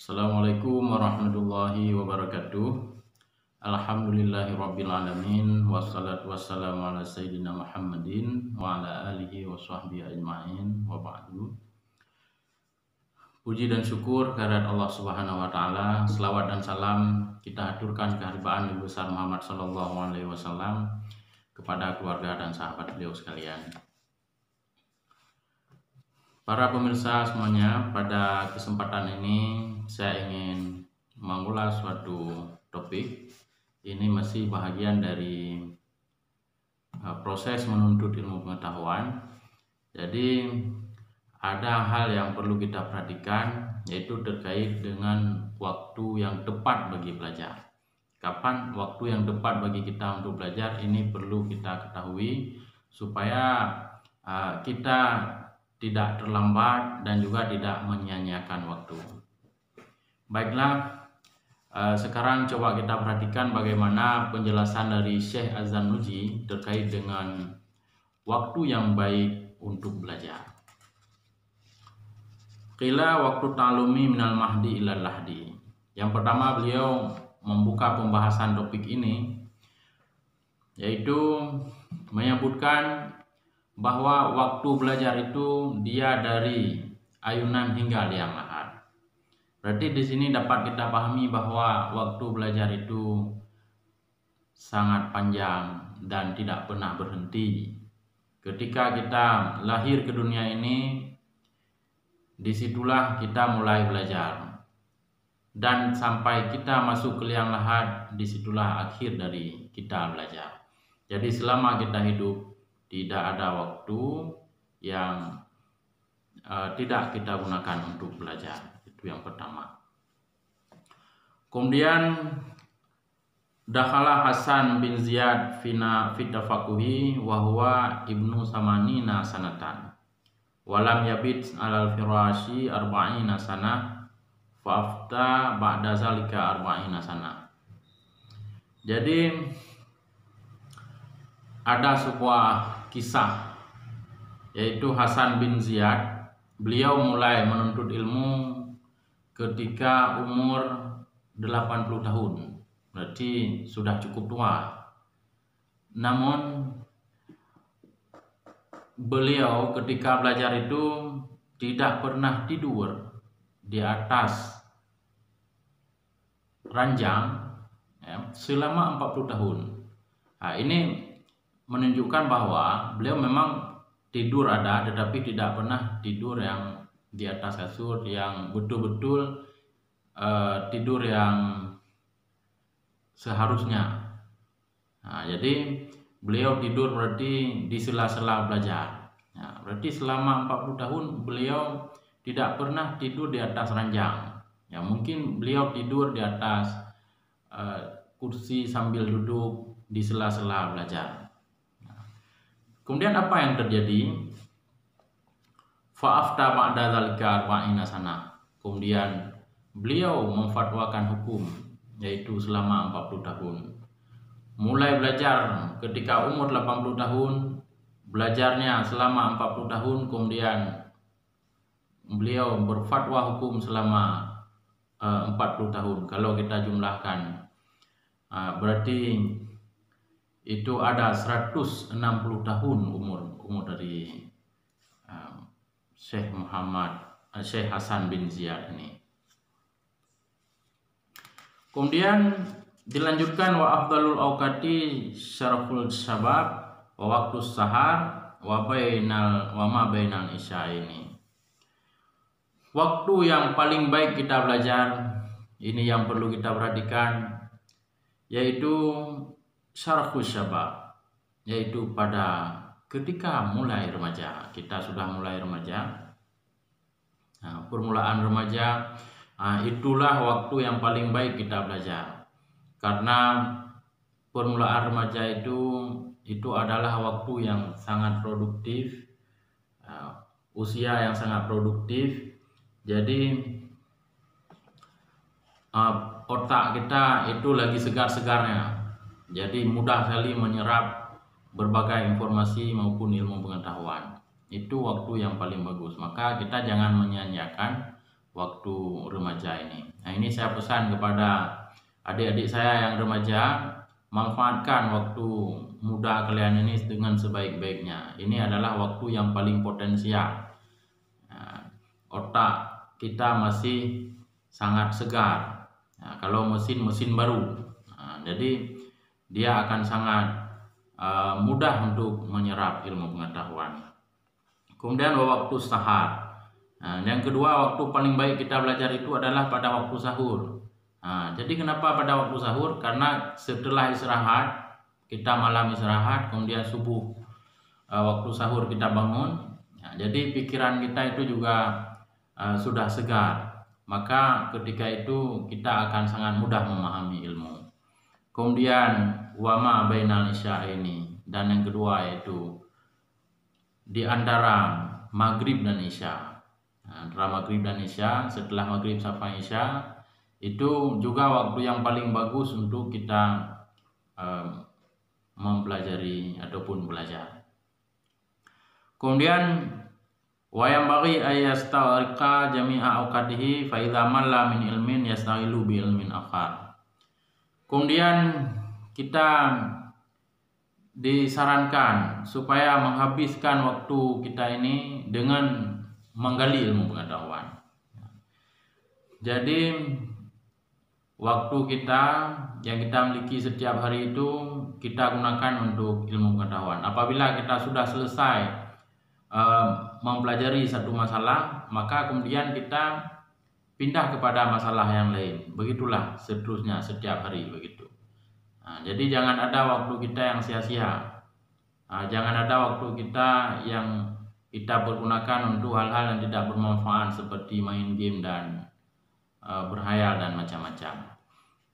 Assalamualaikum warahmatullahi wabarakatuh. Alhamdulillahirrabbilalamin. Wassalatu wassalamu ala sayyidina Muhammadin wa ala alihi wa sahbihi ajma'in wa ba'du. Puji dan syukur kehadirat Allah Subhanahu wa taala. Selawat dan salam kita aturkan kehadiran Nabi besar Muhammad sallallahu alaihi wasallam kepada keluarga dan sahabat beliau sekalian. Para pemirsa semuanya, pada kesempatan ini saya ingin mengulas suatu topik. Ini masih bahagian dari proses menuntut ilmu pengetahuan. Jadi ada hal yang perlu kita perhatikan, yaitu terkait dengan waktu yang tepat bagi belajar. Kapan waktu yang tepat bagi kita untuk belajar, ini perlu kita ketahui supaya kita tidak terlambat dan juga tidak menyia-nyiakan waktu. Baiklah, sekarang coba kita perhatikan bagaimana penjelasan dari Syekh Az-Zarnuji terkait dengan waktu yang baik untuk belajar. Qila waktu ta'lumi minal mahdi ilal lahdi. Yang pertama, beliau membuka pembahasan topik ini, yaitu menyebutkan bahwa waktu belajar itu dia dari ayunan hingga liang lahat. Berarti di sini dapat kita pahami bahwa waktu belajar itu sangat panjang dan tidak pernah berhenti. Ketika kita lahir ke dunia ini, disitulah kita mulai belajar. Dan sampai kita masuk ke liang lahat, disitulah akhir dari kita belajar. Jadi selama kita hidup, tidak ada waktu yang tidak kita gunakan untuk belajar. Itu yang pertama. Kemudian dakhala Hasan bin Ziyad fina fitafakuhi wa huwa ibnu samanina sanatan walam yabit alal firashi arba'ina sanah fa'afta ba'da zalika arba'ina sanah. Jadi ada sebuah kisah, yaitu Hasan bin Ziyad. Beliau mulai menuntut ilmu ketika umur 80 tahun. Berarti sudah cukup tua. Namun beliau ketika belajar itu tidak pernah tidur di atas ranjang selama 40 tahun. Nah, ini menunjukkan bahwa beliau memang tidur ada, tetapi tidak pernah tidur yang di atas kasur, yang betul-betul tidur yang seharusnya. Nah, jadi beliau tidur berarti di sela-sela belajar. Nah, berarti selama 40 tahun beliau tidak pernah tidur di atas ranjang. Ya, mungkin beliau tidur di atas kursi sambil duduk di sela-sela belajar. Kemudian apa yang terjadi? Fa'afta ba'da dzalika arba'ina sanah. Kemudian beliau memfatwakan hukum, yaitu selama 40 tahun. Mulai belajar ketika umur 80 tahun, belajarnya selama 40 tahun, kemudian beliau berfatwa hukum selama 40 tahun. Kalau kita jumlahkan, berarti itu ada 160 tahun umur dari Syekh Hasan bin Ziyad ini. Kemudian dilanjutkan wa afdalul awqati syaraful syabab wa waktu sahar wa ma bainal isya ini. Waktu yang paling baik kita belajar, ini yang perlu kita perhatikan, yaitu syaraful syabab, yaitu pada ketika mulai remaja. Kita sudah mulai remaja. Nah, permulaan remaja, itulah waktu yang paling baik kita belajar. Karena permulaan remaja itu adalah waktu yang sangat produktif, usia yang sangat produktif. Jadi otak kita itu lagi segar-segarnya. Jadi mudah sekali menyerap berbagai informasi maupun ilmu pengetahuan. Itu waktu yang paling bagus. Maka kita jangan menyia-nyiakan waktu remaja ini. Nah, ini saya pesan kepada adik-adik saya yang remaja, manfaatkan waktu muda kalian ini dengan sebaik-baiknya. Ini adalah waktu yang paling potensial. Nah, otak kita masih sangat segar. Nah, kalau mesin baru, nah, jadi dia akan sangat mudah untuk menyerap ilmu pengetahuan. Kemudian waktu sahar. Nah, yang kedua, waktu paling baik kita belajar itu adalah pada waktu sahur. Nah, jadi kenapa pada waktu sahur? Karena setelah istirahat, kita malam istirahat, kemudian subuh waktu sahur kita bangun. Nah, jadi pikiran kita itu juga sudah segar. Maka ketika itu kita akan sangat mudah memahami ilmu. Kemudian wama bainal isyaini, dan yang kedua yaitu di antara maghrib dan isya. Antara maghrib dan isya, setelah maghrib sampai isya, itu juga waktu yang paling bagus untuk kita mempelajari ataupun belajar. Kemudian wayam bagi ayastariqa jami'a awqatihi fa idza malla min ilmin yasta'ilu bi ilmin akhar. Kemudian kita disarankan supaya menghabiskan waktu kita ini dengan menggali ilmu pengetahuan. Jadi waktu kita yang kita miliki setiap hari itu kita gunakan untuk ilmu pengetahuan. Apabila kita sudah selesai mempelajari satu masalah, maka kemudian kita pindah kepada masalah yang lain. Begitulah seterusnya setiap hari begitu. Nah, jadi jangan ada waktu kita yang sia-sia. Jangan ada waktu kita yang kita pergunakan untuk hal-hal yang tidak bermanfaat seperti main game dan berhayal dan macam-macam.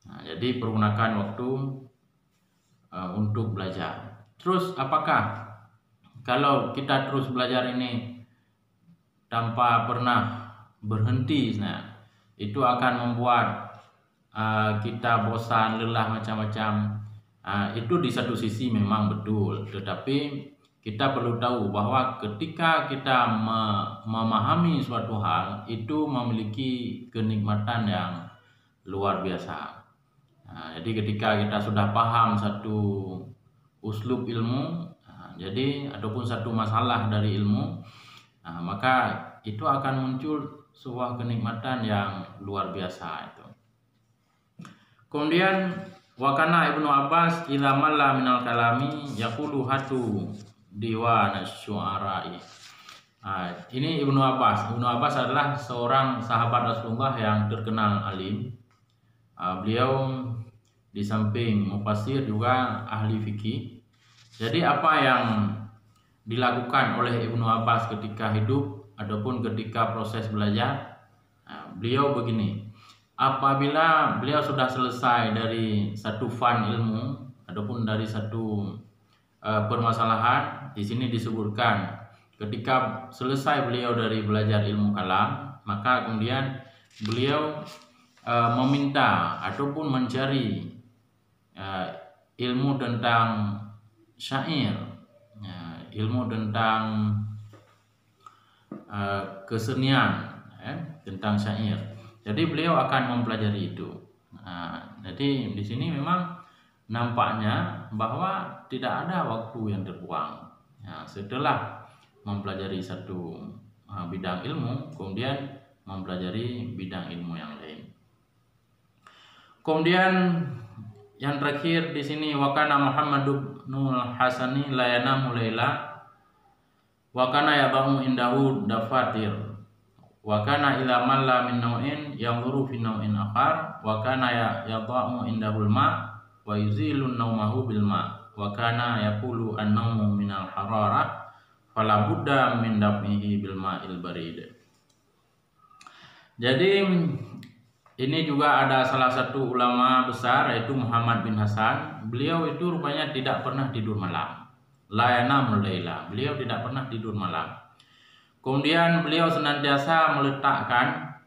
Nah, jadi pergunakan waktu untuk belajar. Terus apakah kalau kita terus belajar ini tanpa pernah berhenti, nah itu akan membuat kita bosan, lelah macam-macam. Itu di satu sisi memang betul, tetapi kita perlu tahu bahwa ketika kita memahami suatu hal itu memiliki kenikmatan yang luar biasa. Jadi ketika kita sudah paham satu uslub ilmu, jadi ataupun satu masalah dari ilmu, maka itu akan muncul sebuah kenikmatan yang luar biasa itu. Kemudian wakana Ibnu Abbas idza malla minal kalami yaqulu hatu diwan asy-syu'ara'i. Ini Ibnu Abbas. Ibnu Abbas adalah seorang sahabat Rasulullah yang terkenal alim. Beliau di samping mufassir juga ahli fikih. Jadi apa yang dilakukan oleh Ibnu Abbas ketika hidup ataupun ketika proses belajar, beliau begini. Apabila beliau sudah selesai dari satu fan ilmu ataupun dari satu permasalahan, di sini disebutkan ketika selesai beliau dari belajar ilmu kalam, maka kemudian beliau meminta ataupun mencari ilmu tentang syair, ilmu tentang kesenian, tentang syair. Jadi beliau akan mempelajari itu. Jadi di sini memang nampaknya bahwa tidak ada waktu yang terbuang. Setelah mempelajari satu bidang ilmu, kemudian mempelajari bidang ilmu yang lain. Kemudian yang terakhir di sini wakana Muhammadul Hasani la yanamu laila wakana yabamu indahu dafatir wakana ila malla min nau'in yanzuru fi nau'in akhar wakana yadha'u indahul ma wa yuzilun naumahu bil ma wakana yaqulu an-naumu minal hararah fala budda min daf'ihi bil ma'il barid. Jadi ini juga ada salah satu ulama besar yaitu Muhammad bin Hasan. Beliau itu rupanya tidak pernah tidur malam. La yanamul laila. Beliau tidak pernah tidur malam. Kemudian beliau senantiasa meletakkan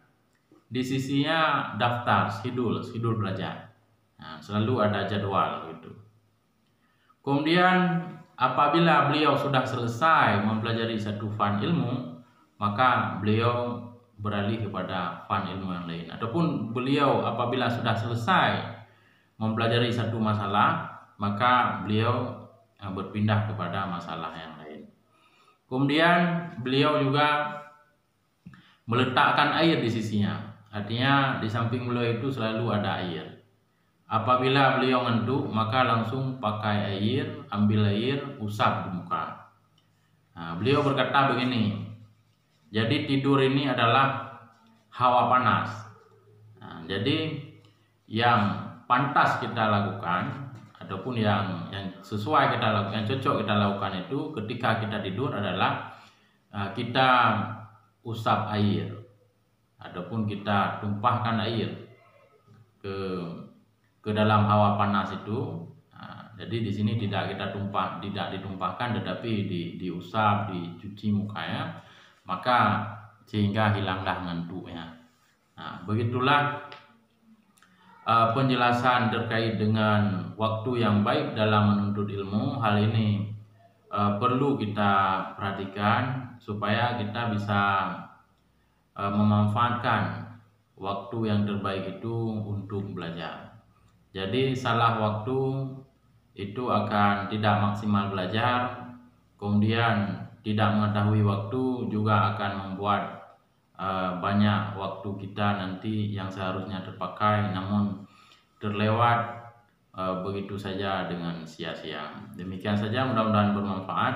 di sisinya daftar, schedule belajar. Selalu ada jadwal gitu. Kemudian apabila beliau sudah selesai mempelajari satu fan ilmu, maka beliau beralih kepada fan ilmu yang lain. Ataupun beliau apabila sudah selesai mempelajari satu masalah, maka beliau berpindah kepada masalah yang lain. Kemudian beliau juga meletakkan air di sisinya. Artinya di samping beliau itu selalu ada air. Apabila beliau ngantuk, maka langsung pakai air, ambil air, usap di muka. Nah, beliau berkata begini, jadi tidur ini adalah hawa panas. Nah, jadi yang pantas kita lakukan ataupun yang sesuai kita lakukan, yang cocok kita lakukan itu ketika kita tidur adalah kita usap air ataupun kita tumpahkan air ke dalam hawa panas itu. Nah, jadi di sini tidak ditumpahkan, tetapi diusap, dicuci mukanya, maka sehingga hilanglah ngantuknya. Nah, begitulah penjelasan terkait dengan waktu yang baik dalam menuntut ilmu. Hal ini perlu kita perhatikan supaya kita bisa memanfaatkan waktu yang terbaik itu untuk belajar. Jadi salah waktu itu akan tidak maksimal belajar, kemudian tidak mengetahui waktu juga akan membuat banyak waktu kita nanti yang seharusnya terpakai namun terlewat begitu saja dengan sia-sia. Demikian saja, mudah-mudahan bermanfaat.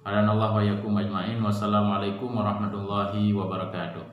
Hadanallahu wa iyyakum ajmain. Wassalamualaikum warahmatullahi wabarakatuh.